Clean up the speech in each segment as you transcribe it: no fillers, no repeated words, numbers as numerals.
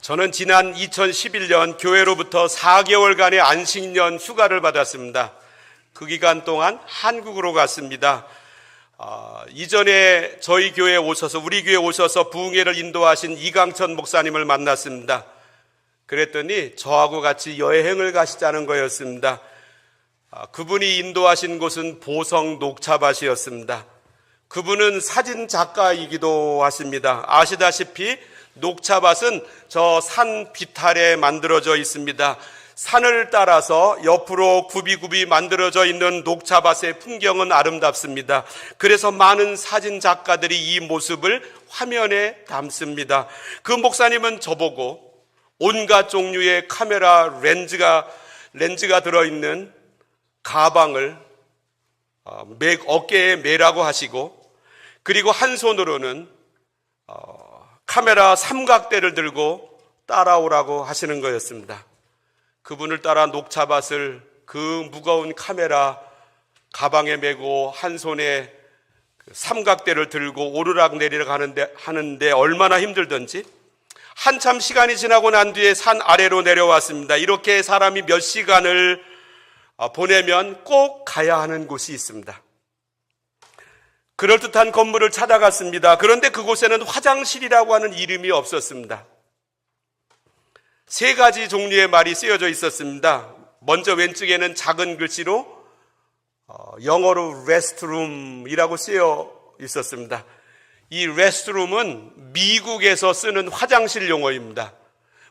저는 지난 2011년 교회로부터 4개월간의 안식년 휴가를 받았습니다. 그 기간 동안 한국으로 갔습니다. 이전에 저희 교회에 오셔서, 우리 교회에 오셔서 부흥회를 인도하신 이강천 목사님을 만났습니다. 그랬더니 저하고 같이 여행을 가시자는 거였습니다. 그분이 인도하신 곳은 보성 녹차밭이었습니다. 그분은 사진 작가이기도 하십니다. 아시다시피 녹차밭은 저 산 비탈에 만들어져 있습니다. 산을 따라서 옆으로 굽이굽이 만들어져 있는 녹차밭의 풍경은 아름답습니다. 그래서 많은 사진 작가들이 이 모습을 화면에 담습니다. 그 목사님은 저보고 온갖 종류의 카메라 렌즈가 들어있는 가방을 어깨에 매라고 하시고, 그리고 한 손으로는 카메라 삼각대를 들고 따라오라고 하시는 거였습니다. 그분을 따라 녹차밭을 그 무거운 카메라 가방에 메고 한 손에 삼각대를 들고 오르락내리락 하는데 얼마나 힘들던지, 한참 시간이 지나고 난 뒤에 산 아래로 내려왔습니다. 이렇게 사람이 몇 시간을 보내면 꼭 가야 하는 곳이 있습니다. 그럴듯한 건물을 찾아갔습니다. 그런데 그곳에는 화장실이라고 하는 이름이 없었습니다. 3가지 종류의 말이 쓰여져 있었습니다. 먼저 왼쪽에는 작은 글씨로 영어로 레스트룸이라고 쓰여 있었습니다. 이 레스트룸은 미국에서 쓰는 화장실 용어입니다.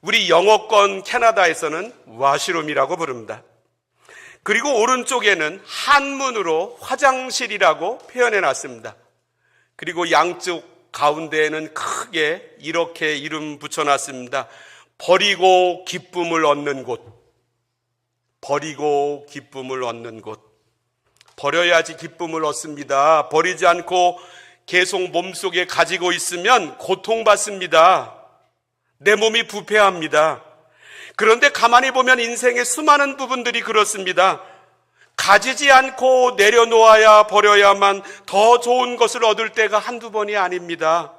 우리 영어권 캐나다에서는 와시룸이라고 부릅니다. 그리고 오른쪽에는 한문으로 화장실이라고 표현해 놨습니다. 그리고 양쪽 가운데에는 크게 이렇게 이름 붙여놨습니다. 버리고 기쁨을 얻는 곳. 버리고 기쁨을 얻는 곳. 버려야지 기쁨을 얻습니다. 버리지 않고 계속 몸속에 가지고 있으면 고통받습니다. 내 몸이 부패합니다. 그런데 가만히 보면 인생의 수많은 부분들이 그렇습니다. 가지지 않고 내려놓아야 버려야만 더 좋은 것을 얻을 때가 한두 번이 아닙니다.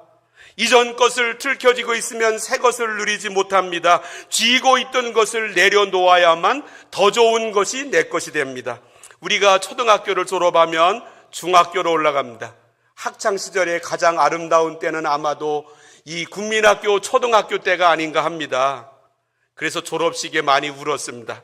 이전 것을 들켜지고 있으면 새 것을 누리지 못합니다. 쥐고 있던 것을 내려놓아야만 더 좋은 것이 내 것이 됩니다. 우리가 초등학교를 졸업하면 중학교로 올라갑니다. 학창시절의 가장 아름다운 때는 아마도 이 국민학교 초등학교 때가 아닌가 합니다. 그래서 졸업식에 많이 울었습니다.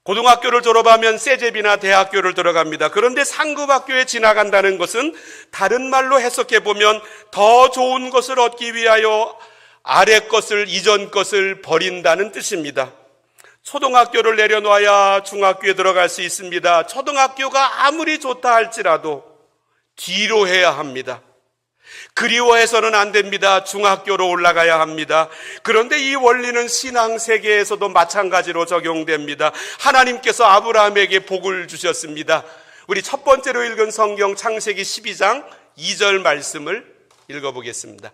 고등학교를 졸업하면 세제비나 대학교를 들어갑니다. 그런데 상급학교에 지나간다는 것은 다른 말로 해석해 보면 더 좋은 것을 얻기 위하여 아래 것을, 이전 것을 버린다는 뜻입니다. 초등학교를 내려놔야 중학교에 들어갈 수 있습니다. 초등학교가 아무리 좋다 할지라도 뒤로 해야 합니다. 그리워해서는 안 됩니다. 중학교로 올라가야 합니다. 그런데 이 원리는 신앙 세계에서도 마찬가지로 적용됩니다. 하나님께서 아브라함에게 복을 주셨습니다. 우리 첫 번째로 읽은 성경 창세기 12장 2절 말씀을 읽어보겠습니다.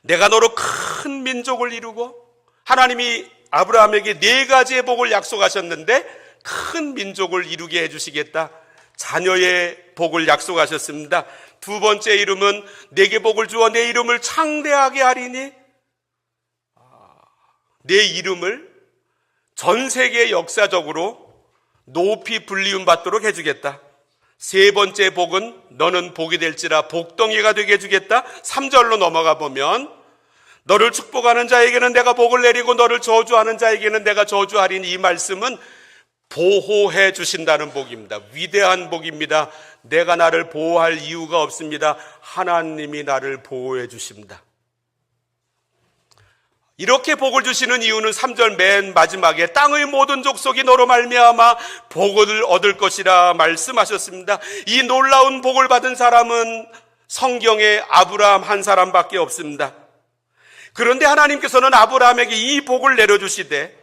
내가 너로 큰 민족을 이루고, 하나님이 아브라함에게 4가지의 복을 약속하셨는데 큰 민족을 이루게 해주시겠다. 자녀의 복을 약속하셨습니다. 두 번째 이름은 내게 복을 주어 내 이름을 창대하게 하리니, 내 이름을 전 세계 역사적으로 높이 불리움 받도록 해주겠다. 세 번째 복은 너는 복이 될지라 복덩이가 되게 해주겠다. 3절로 넘어가 보면 너를 축복하는 자에게는 내가 복을 내리고 너를 저주하는 자에게는 내가 저주하리니, 이 말씀은 보호해 주신다는 복입니다. 위대한 복입니다. 내가 나를 보호할 이유가 없습니다. 하나님이 나를 보호해 주십니다. 이렇게 복을 주시는 이유는 3절 맨 마지막에 땅의 모든 족속이 너로 말미암아 복을 얻을 것이라 말씀하셨습니다. 이 놀라운 복을 받은 사람은 성경에 아브라함 한 사람밖에 없습니다. 그런데 하나님께서는 아브라함에게 이 복을 내려주시되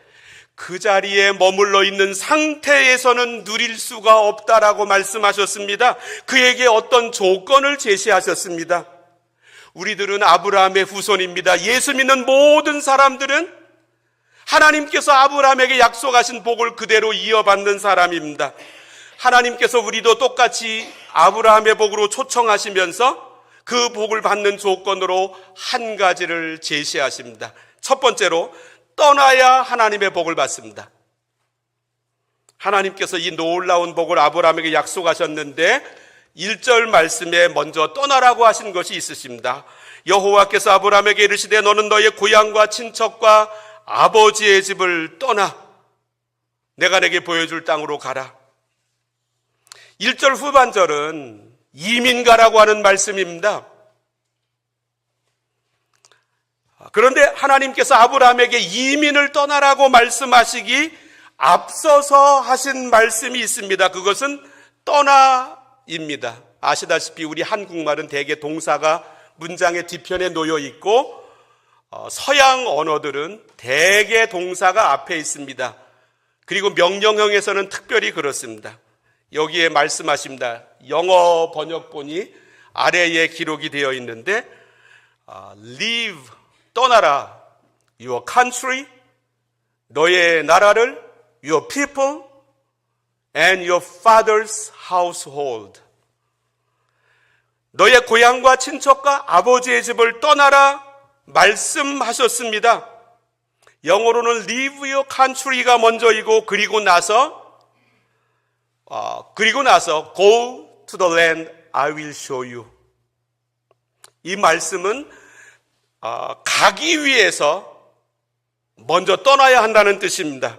그 자리에 머물러 있는 상태에서는 누릴 수가 없다라고 말씀하셨습니다. 그에게 어떤 조건을 제시하셨습니다. 우리들은 아브라함의 후손입니다. 예수 믿는 모든 사람들은 하나님께서 아브라함에게 약속하신 복을 그대로 이어받는 사람입니다. 하나님께서 우리도 똑같이 아브라함의 복으로 초청하시면서 그 복을 받는 조건으로 한 가지를 제시하십니다. 첫 번째로 떠나야 하나님의 복을 받습니다. 하나님께서 이 놀라운 복을 아브라함에게 약속하셨는데 1절 말씀에 먼저 떠나라고 하신 것이 있으십니다. 여호와께서 아브라함에게 이르시되 너는 너의 고향과 친척과 아버지의 집을 떠나 내가 내게 보여줄 땅으로 가라. 1절 후반절은 이민 가라고 하는 말씀입니다. 그런데 하나님께서 아브라함에게 이민을 떠나라고 말씀하시기 앞서서 하신 말씀이 있습니다. 그것은 떠나입니다. 아시다시피 우리 한국말은 대개 동사가 문장의 뒤편에 놓여 있고 서양 언어들은 대개 동사가 앞에 있습니다. 그리고 명령형에서는 특별히 그렇습니다. 여기에 말씀하십니다. 영어 번역본이 아래에 기록이 되어 있는데 leave, 떠나라, your country, 너의 나라를, your people, and your father's household. 너의 고향과 친척과 아버지의 집을 떠나라 말씀하셨습니다. 영어로는 leave your country가 먼저이고 그리고 나서 go to the land I will show you. 이 말씀은 가기 위해서 먼저 떠나야 한다는 뜻입니다.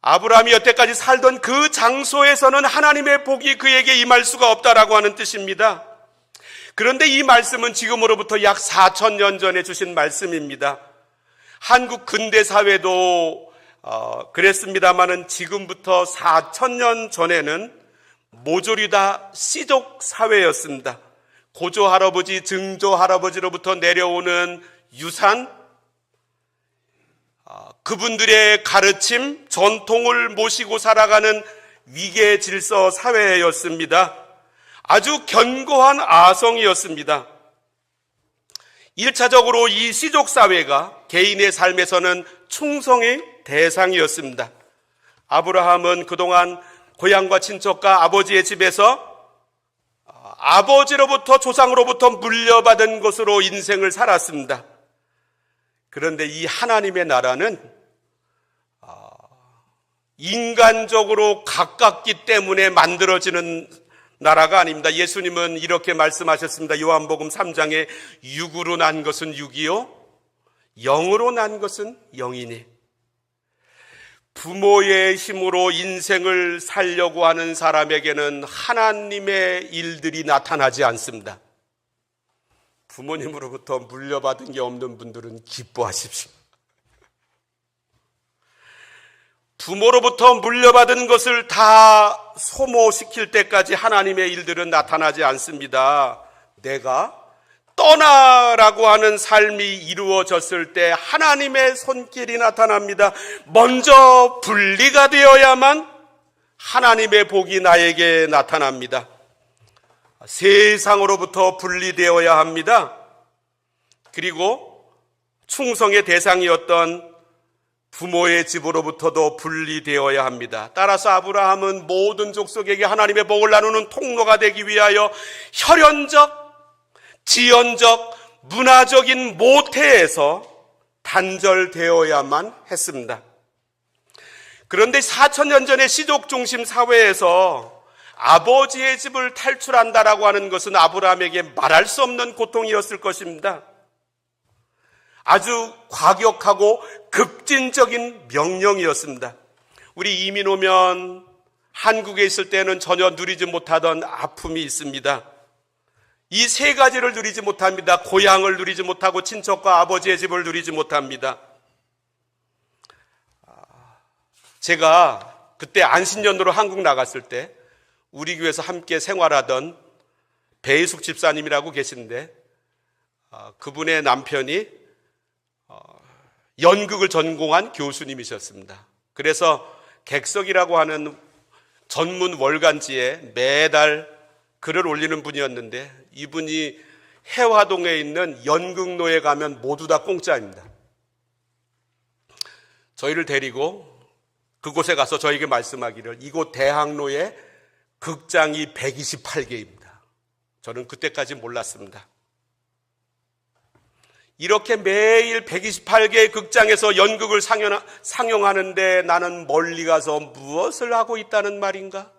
아브라함이 여태까지 살던 그 장소에서는 하나님의 복이 그에게 임할 수가 없다라고 하는 뜻입니다. 그런데 이 말씀은 지금으로부터 약 4,000년 전에 주신 말씀입니다. 한국 근대 사회도 그랬습니다마는 지금부터 4,000년 전에는 모조리 다 씨족 사회였습니다. 고조 할아버지, 증조 할아버지로부터 내려오는 유산, 그분들의 가르침, 전통을 모시고 살아가는 위계 질서 사회였습니다. 아주 견고한 아성이었습니다. 1차적으로 이 씨족 사회가 개인의 삶에서는 충성의 대상이었습니다. 아브라함은 그동안 고향과 친척과 아버지의 집에서 아버지로부터 조상으로부터 물려받은 것으로 인생을 살았습니다. 그런데 이 하나님의 나라는 인간적으로 가깝기 때문에 만들어지는 나라가 아닙니다. 예수님은 이렇게 말씀하셨습니다. 요한복음 3장에 육으로 난 것은 육이요 영으로 난 것은 영이니. 부모의 힘으로 인생을 살려고 하는 사람에게는 하나님의 일들이 나타나지 않습니다. 부모님으로부터 물려받은 게 없는 분들은 기뻐하십시오. 부모로부터 물려받은 것을 다 소모시킬 때까지 하나님의 일들은 나타나지 않습니다. 내가 떠나라고 하는 삶이 이루어졌을 때 하나님의 손길이 나타납니다. 먼저 분리가 되어야만 하나님의 복이 나에게 나타납니다. 세상으로부터 분리되어야 합니다. 그리고 충성의 대상이었던 부모의 집으로부터도 분리되어야 합니다. 따라서 아브라함은 모든 족속에게 하나님의 복을 나누는 통로가 되기 위하여 혈연적, 지연적, 문화적인 모태에서 단절되어야만 했습니다. 그런데 4,000년 전의 시족 중심 사회에서 아버지의 집을 탈출한다라고 하는 것은 아브라함에게 말할 수 없는 고통이었을 것입니다. 아주 과격하고 급진적인 명령이었습니다. 우리 이민 오면 한국에 있을 때는 전혀 누리지 못하던 아픔이 있습니다. 이 세 가지를 누리지 못합니다. 고향을 누리지 못하고 친척과 아버지의 집을 누리지 못합니다. 제가 그때 안신년으로 한국 나갔을 때 우리 교회에서 함께 생활하던 배희숙 집사님이라고 계신데 그분의 남편이 연극을 전공한 교수님이셨습니다. 그래서 객석이라고 하는 전문 월간지에 매달 글을 올리는 분이었는데 이분이 해화동에 있는 연극로에 가면 모두 다 공짜입니다. 저희를 데리고 그곳에 가서 저에게 말씀하기를 이곳 대학로에 극장이 128개입니다. 저는 그때까지 몰랐습니다. 이렇게 매일 128개의 극장에서 연극을 상영하는데 나는 멀리 가서 무엇을 하고 있다는 말인가?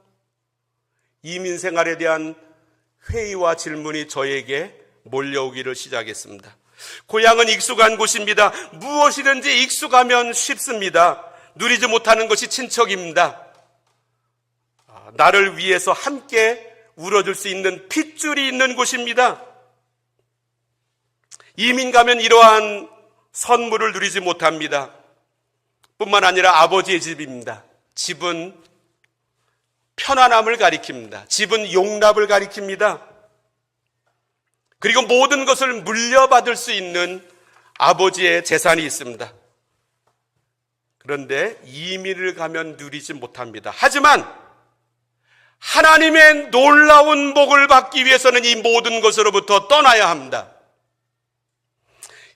이민 생활에 대한 회의와 질문이 저에게 몰려오기를 시작했습니다. 고향은 익숙한 곳입니다. 무엇이든지 익숙하면 쉽습니다. 누리지 못하는 것이 친척입니다. 나를 위해서 함께 울어줄 수 있는 핏줄이 있는 곳입니다. 이민 가면 이러한 선물을 누리지 못합니다. 뿐만 아니라 아버지의 집입니다. 집은 편안함을 가리킵니다. 집은 용납을 가리킵니다. 그리고 모든 것을 물려받을 수 있는 아버지의 재산이 있습니다. 그런데 이민을 가면 누리지 못합니다. 하지만 하나님의 놀라운 복을 받기 위해서는 이 모든 것으로부터 떠나야 합니다.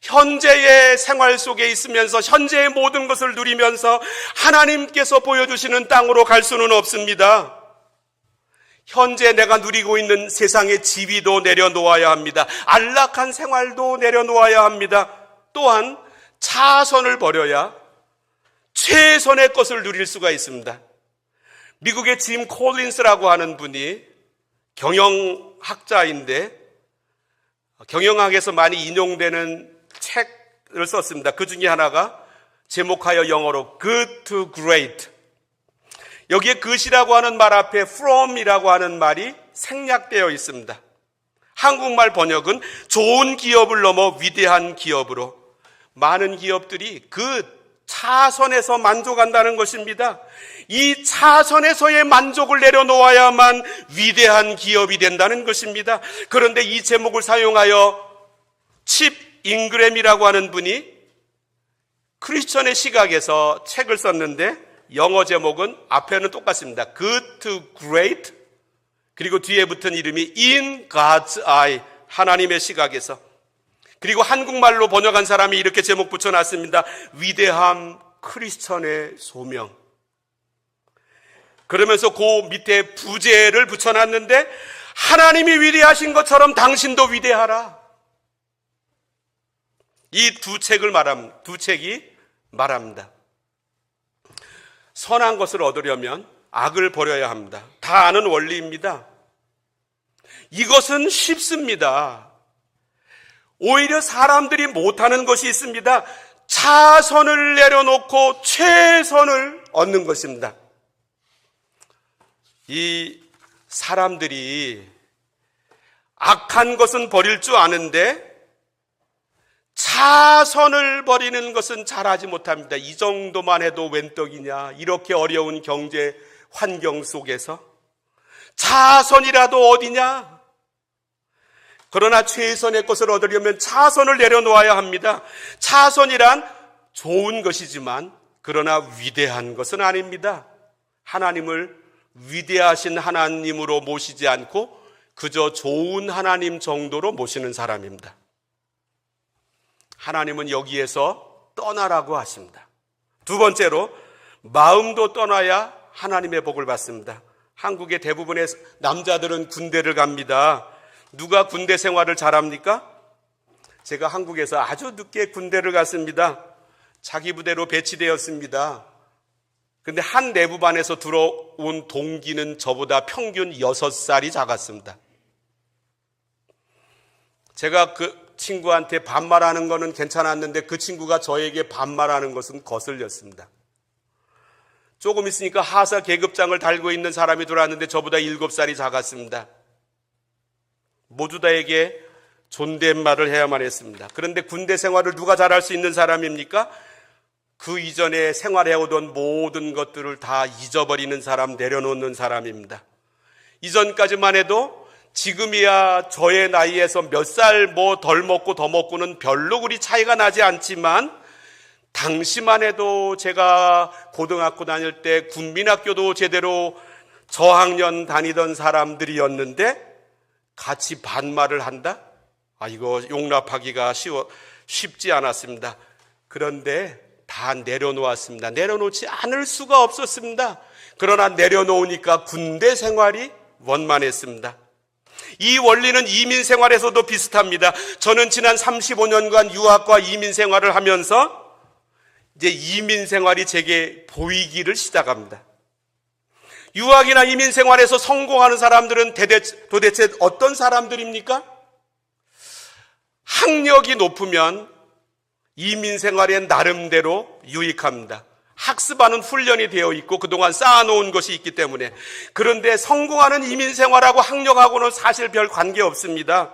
현재의 생활 속에 있으면서 현재의 모든 것을 누리면서 하나님께서 보여주시는 땅으로 갈 수는 없습니다. 현재 내가 누리고 있는 세상의 지위도 내려놓아야 합니다. 안락한 생활도 내려놓아야 합니다. 또한 차선을 버려야 최선의 것을 누릴 수가 있습니다. 미국의 짐 콜린스라고 하는 분이 경영학자인데 경영학에서 많이 인용되는 책을 썼습니다. 그 중에 하나가 제목하여 영어로 Good to Great. 여기에 good이라고 하는 말 앞에 from이라고 하는 말이 생략되어 있습니다. 한국말 번역은 좋은 기업을 넘어 위대한 기업으로. 많은 기업들이 그 차선에서 만족한다는 것입니다. 이 차선에서의 만족을 내려놓아야만 위대한 기업이 된다는 것입니다. 그런데 이 제목을 사용하여 칩 잉그램이라고 하는 분이 크리스천의 시각에서 책을 썼는데 영어 제목은 앞에는 똑같습니다. Good to Great. 그리고 뒤에 붙은 이름이 In God's Eye. 하나님의 시각에서. 그리고 한국말로 번역한 사람이 이렇게 제목 붙여놨습니다. 위대함 크리스천의 소명. 그러면서 그 밑에 부제를 붙여놨는데 하나님이 위대하신 것처럼 당신도 위대하라. 이 두 책이 말합니다. 선한 것을 얻으려면 악을 버려야 합니다. 다 아는 원리입니다. 이것은 쉽습니다. 오히려 사람들이 못하는 것이 있습니다. 차선을 내려놓고 최선을 얻는 것입니다. 이 사람들이 악한 것은 버릴 줄 아는데 차선을 버리는 것은 잘하지 못합니다. 이 정도만 해도 웬 떡이냐. 이렇게 어려운 경제 환경 속에서 차선이라도 어디냐. 그러나 최선의 것을 얻으려면 차선을 내려놓아야 합니다. 차선이란 좋은 것이지만 그러나 위대한 것은 아닙니다. 하나님을 위대하신 하나님으로 모시지 않고 그저 좋은 하나님 정도로 모시는 사람입니다. 하나님은 여기에서 떠나라고 하십니다. 두 번째로 마음도 떠나야 하나님의 복을 받습니다. 한국의 대부분의 남자들은 군대를 갑니다. 누가 군대 생활을 잘합니까? 제가 한국에서 아주 늦게 군대를 갔습니다. 자기 부대로 배치되었습니다. 근데 한 내부반에서 들어온 동기는 저보다 평균 6살이 작았습니다. 제가 그 친구한테 반말하는 거는 괜찮았는데 그 친구가 저에게 반말하는 것은 거슬렸습니다. 조금 있으니까 하사 계급장을 달고 있는 사람이 들어왔는데 저보다 7살이 작았습니다. 모두 다에게 존댓말을 해야만 했습니다. 그런데 군대 생활을 누가 잘할 수 있는 사람입니까? 그 이전에 생활해오던 모든 것들을 다 잊어버리는 사람, 내려놓는 사람입니다. 이전까지만 해도 지금이야 저의 나이에서 몇 살 뭐 덜 먹고 더 먹고는 별로 그리 차이가 나지 않지만 당시만 해도 제가 고등학교 다닐 때 군민학교도 제대로 저학년 다니던 사람들이었는데 같이 반말을 한다? 이거 용납하기가 쉽지 않았습니다. 그런데 다 내려놓았습니다. 내려놓지 않을 수가 없었습니다. 그러나 내려놓으니까 군대 생활이 원만했습니다. 이 원리는 이민 생활에서도 비슷합니다. 저는 지난 35년간 유학과 이민 생활을 하면서 이제 이민 생활이 제게 보이기를 시작합니다. 유학이나 이민 생활에서 성공하는 사람들은 도대체 어떤 사람들입니까? 학력이 높으면 이민 생활에 나름대로 유익합니다. 학습하는 훈련이 되어 있고 그동안 쌓아놓은 것이 있기 때문에. 그런데 성공하는 이민 생활하고 학력하고는 사실 별 관계 없습니다.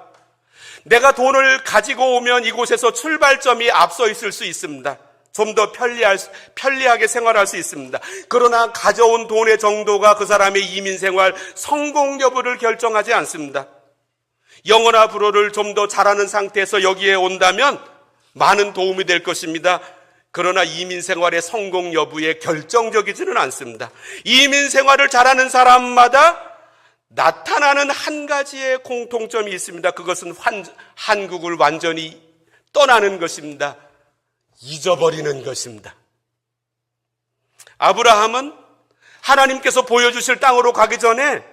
내가 돈을 가지고 오면 이곳에서 출발점이 앞서 있을 수 있습니다. 좀 더 편리하게 생활할 수 있습니다. 그러나 가져온 돈의 정도가 그 사람의 이민 생활 성공 여부를 결정하지 않습니다. 영어나 불어를 좀 더 잘하는 상태에서 여기에 온다면 많은 도움이 될 것입니다. 그러나 이민 생활의 성공 여부에 결정적이지는 않습니다. 이민 생활을 잘하는 사람마다 나타나는 한 가지의 공통점이 있습니다. 그것은 한국을 완전히 떠나는 것입니다. 잊어버리는 것입니다. 아브라함은 하나님께서 보여주실 땅으로 가기 전에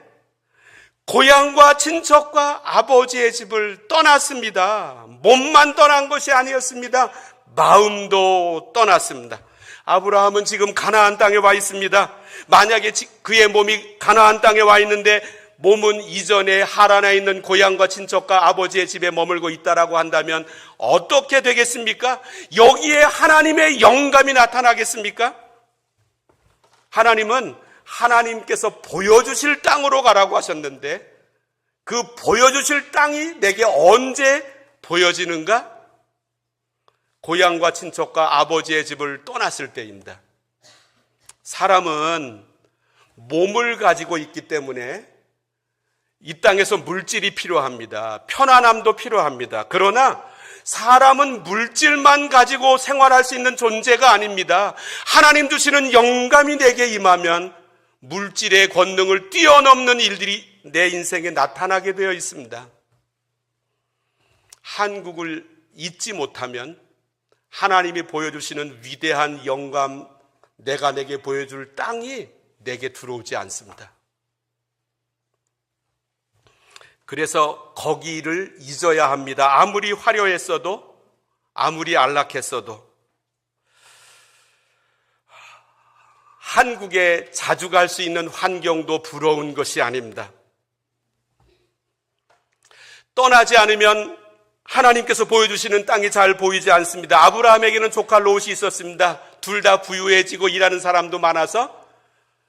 고향과 친척과 아버지의 집을 떠났습니다. 몸만 떠난 것이 아니었습니다. 마음도 떠났습니다. 아브라함은 지금 가나안 땅에 와 있습니다. 만약에 그의 몸이 가나안 땅에 와 있는데 몸은 이전에 하란에 있는 고향과 친척과 아버지의 집에 머물고 있다라고 한다면 어떻게 되겠습니까? 여기에 하나님의 영감이 나타나겠습니까? 하나님은 하나님께서 보여주실 땅으로 가라고 하셨는데 그 보여주실 땅이 내게 언제 보여지는가? 고향과 친척과 아버지의 집을 떠났을 때입니다. 사람은 몸을 가지고 있기 때문에 이 땅에서 물질이 필요합니다. 편안함도 필요합니다. 그러나 사람은 물질만 가지고 생활할 수 있는 존재가 아닙니다. 하나님 주시는 영감이 내게 임하면 물질의 권능을 뛰어넘는 일들이 내 인생에 나타나게 되어 있습니다. 한국을 잊지 못하면 하나님이 보여주시는 위대한 영감, 내게 보여줄 땅이 내게 들어오지 않습니다. 그래서 거기를 잊어야 합니다. 아무리 화려했어도, 아무리 안락했어도. 한국에 자주 갈 수 있는 환경도 부러운 것이 아닙니다. 떠나지 않으면 하나님께서 보여주시는 땅이 잘 보이지 않습니다. 아브라함에게는 조카 롯이 있었습니다. 둘 다 부유해지고 일하는 사람도 많아서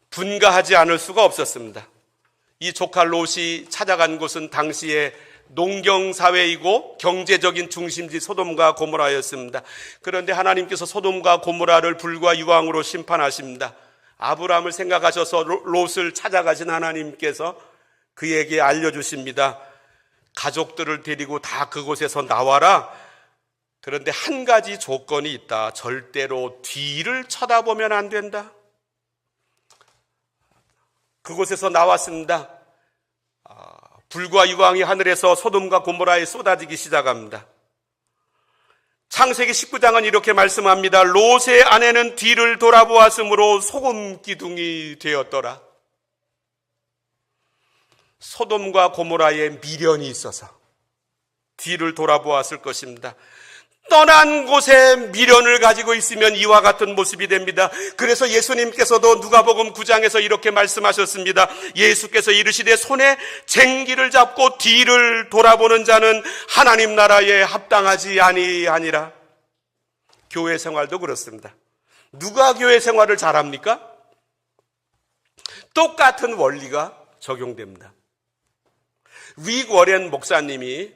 분가하지 않을 수가 없었습니다. 이 조카 롯이 찾아간 곳은 당시의 농경사회이고 경제적인 중심지 소돔과 고모라였습니다. 그런데 하나님께서 소돔과 고모라를 불과 유황으로 심판하십니다. 아브라함을 생각하셔서 롯을 찾아가신 하나님께서 그에게 알려주십니다. 가족들을 데리고 다 그곳에서 나와라. 그런데 한 가지 조건이 있다. 절대로 뒤를 쳐다보면 안 된다. 그곳에서 나왔습니다. 불과 유황이 하늘에서 소돔과 고모라에 쏟아지기 시작합니다. 창세기 19장은 이렇게 말씀합니다. 롯의 아내는 뒤를 돌아보았으므로 소금 기둥이 되었더라. 소돔과 고모라에 미련이 있어서 뒤를 돌아보았을 것입니다. 떠난 곳에 미련을 가지고 있으면 이와 같은 모습이 됩니다. 그래서 예수님께서도 누가복음 9장에서 이렇게 말씀하셨습니다. 예수께서 이르시되 손에 쟁기를 잡고 뒤를 돌아보는 자는 하나님 나라에 합당하지 아니하니라. 교회 생활도 그렇습니다. 누가 교회 생활을 잘합니까? 똑같은 원리가 적용됩니다. 릭 워렌 목사님이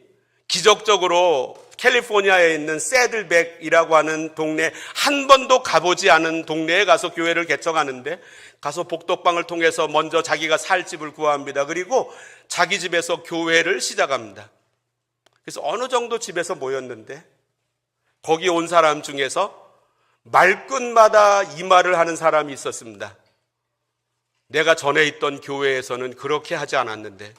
기적적으로 캘리포니아에 있는 새들백이라고 하는 동네, 한 번도 가보지 않은 동네에 가서 교회를 개척하는데 가서 복덕방을 통해서 먼저 자기가 살 집을 구합니다. 그리고 자기 집에서 교회를 시작합니다. 그래서 어느 정도 집에서 모였는데 거기 온 사람 중에서 말끝마다 이 말을 하는 사람이 있었습니다. 내가 전에 있던 교회에서는 그렇게 하지 않았는데.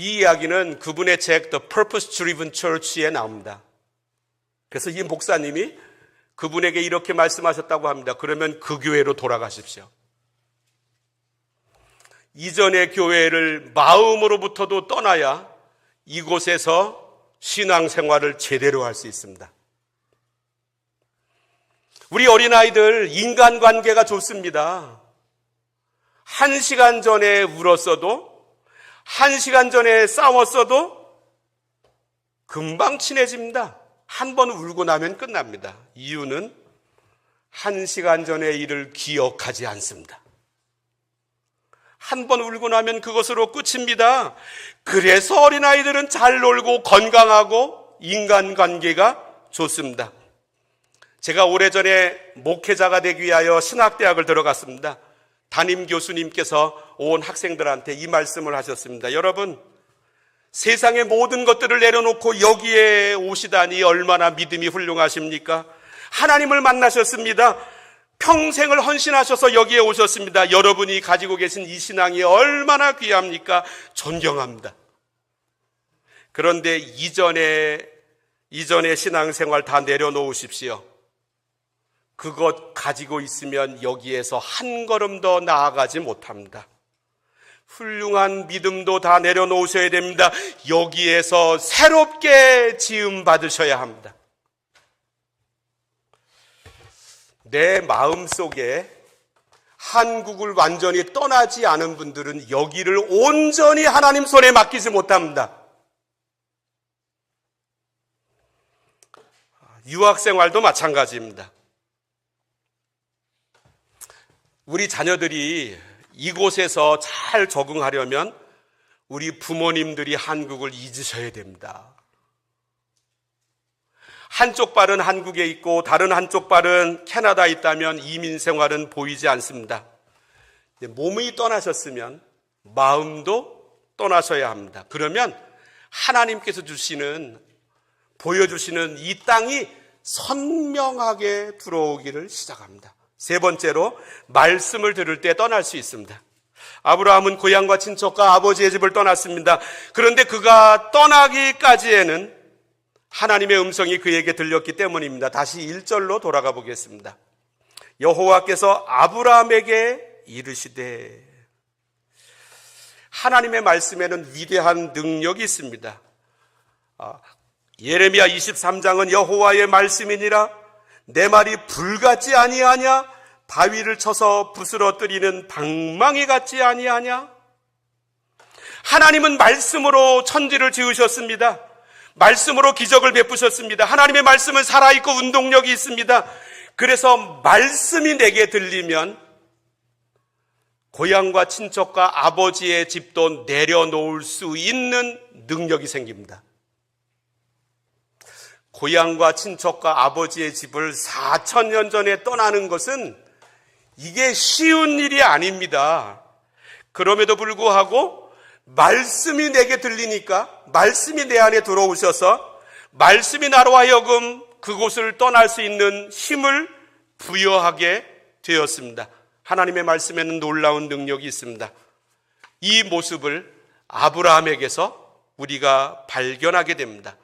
이 이야기는 그분의 책 The Purpose Driven Church에 나옵니다. 그래서 이 목사님이 그분에게 이렇게 말씀하셨다고 합니다. 그러면 그 교회로 돌아가십시오. 이전의 교회를 마음으로부터도 떠나야 이곳에서 신앙생활을 제대로 할 수 있습니다. 우리 어린아이들 인간관계가 좋습니다. 1시간 전에 울었어도 1시간 전에 싸웠어도 금방 친해집니다. 한 번 울고 나면 끝납니다. 이유는 1시간 전의 일을 기억하지 않습니다. 한 번 울고 나면 그것으로 끝입니다. 그래서 어린아이들은 잘 놀고 건강하고 인간관계가 좋습니다. 제가 오래전에 목회자가 되기 위하여 신학대학을 들어갔습니다. 담임 교수님께서 온 학생들한테 이 말씀을 하셨습니다. 여러분, 세상의 모든 것들을 내려놓고 여기에 오시다니 얼마나 믿음이 훌륭하십니까? 하나님을 만나셨습니다. 평생을 헌신하셔서 여기에 오셨습니다. 여러분이 가지고 계신 이 신앙이 얼마나 귀합니까? 존경합니다. 그런데 이전의 신앙생활 다 내려놓으십시오. 그것 가지고 있으면 여기에서 한 걸음 더 나아가지 못합니다. 훌륭한 믿음도 다 내려놓으셔야 됩니다. 여기에서 새롭게 지음 받으셔야 합니다. 내 마음속에 한국을 완전히 떠나지 않은 분들은 여기를 온전히 하나님 손에 맡기지 못합니다. 유학생활도 마찬가지입니다. 우리 자녀들이 이곳에서 잘 적응하려면 우리 부모님들이 한국을 잊으셔야 됩니다. 한쪽 발은 한국에 있고 다른 한쪽 발은 캐나다에 있다면 이민 생활은 보이지 않습니다. 몸이 떠나셨으면 마음도 떠나셔야 합니다. 그러면 하나님께서 보여주시는 이 땅이 선명하게 들어오기를 시작합니다. 세 번째로, 말씀을 들을 때 떠날 수 있습니다. 아브라함은 고향과 친척과 아버지의 집을 떠났습니다. 그런데 그가 떠나기까지에는 하나님의 음성이 그에게 들렸기 때문입니다. 다시 1절로 돌아가 보겠습니다. 여호와께서 아브라함에게 이르시되, 하나님의 말씀에는 위대한 능력이 있습니다. 예레미야 23장은 여호와의 말씀이니라 내 말이 불같지 아니하냐? 바위를 쳐서 부스러뜨리는 방망이 같지 아니하냐? 하나님은 말씀으로 천지를 지으셨습니다. 말씀으로 기적을 베푸셨습니다. 하나님의 말씀은 살아있고 운동력이 있습니다. 그래서 말씀이 내게 들리면 고향과 친척과 아버지의 집도 내려놓을 수 있는 능력이 생깁니다. 고향과 친척과 아버지의 집을 4,000년 전에 떠나는 것은 이게 쉬운 일이 아닙니다. 그럼에도 불구하고 말씀이 내게 들리니까, 말씀이 내 안에 들어오셔서 말씀이 나로 하여금 그곳을 떠날 수 있는 힘을 부여하게 되었습니다. 하나님의 말씀에는 놀라운 능력이 있습니다. 이 모습을 아브라함에게서 우리가 발견하게 됩니다.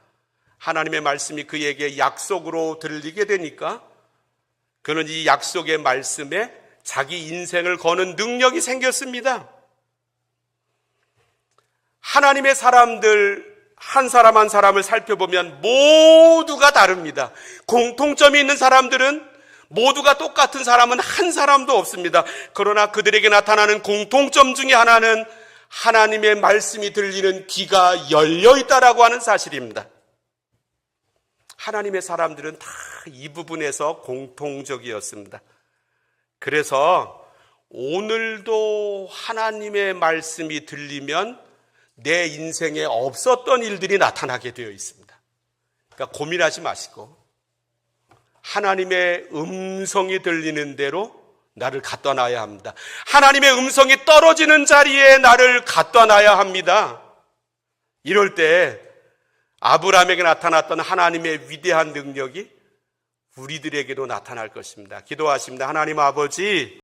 하나님의 말씀이 그에게 약속으로 들리게 되니까 그는 이 약속의 말씀에 자기 인생을 거는 능력이 생겼습니다. 하나님의 사람들 한 사람 한 사람을 살펴보면 모두가 다릅니다. 공통점이 있는 사람들은 모두가 똑같은 사람은 한 사람도 없습니다. 그러나 그들에게 나타나는 공통점 중에 하나는 하나님의 말씀이 들리는 귀가 열려 있다라고 하는 사실입니다. 하나님의 사람들은 다 이 부분에서 공통적이었습니다. 그래서 오늘도 하나님의 말씀이 들리면 내 인생에 없었던 일들이 나타나게 되어 있습니다. 그러니까 고민하지 마시고 하나님의 음성이 들리는 대로 나를 갖다 놔야 합니다. 하나님의 음성이 떨어지는 자리에 나를 갖다 놔야 합니다. 이럴 때 아브라함에게 나타났던 하나님의 위대한 능력이 우리들에게도 나타날 것입니다. 기도하십니다. 하나님 아버지,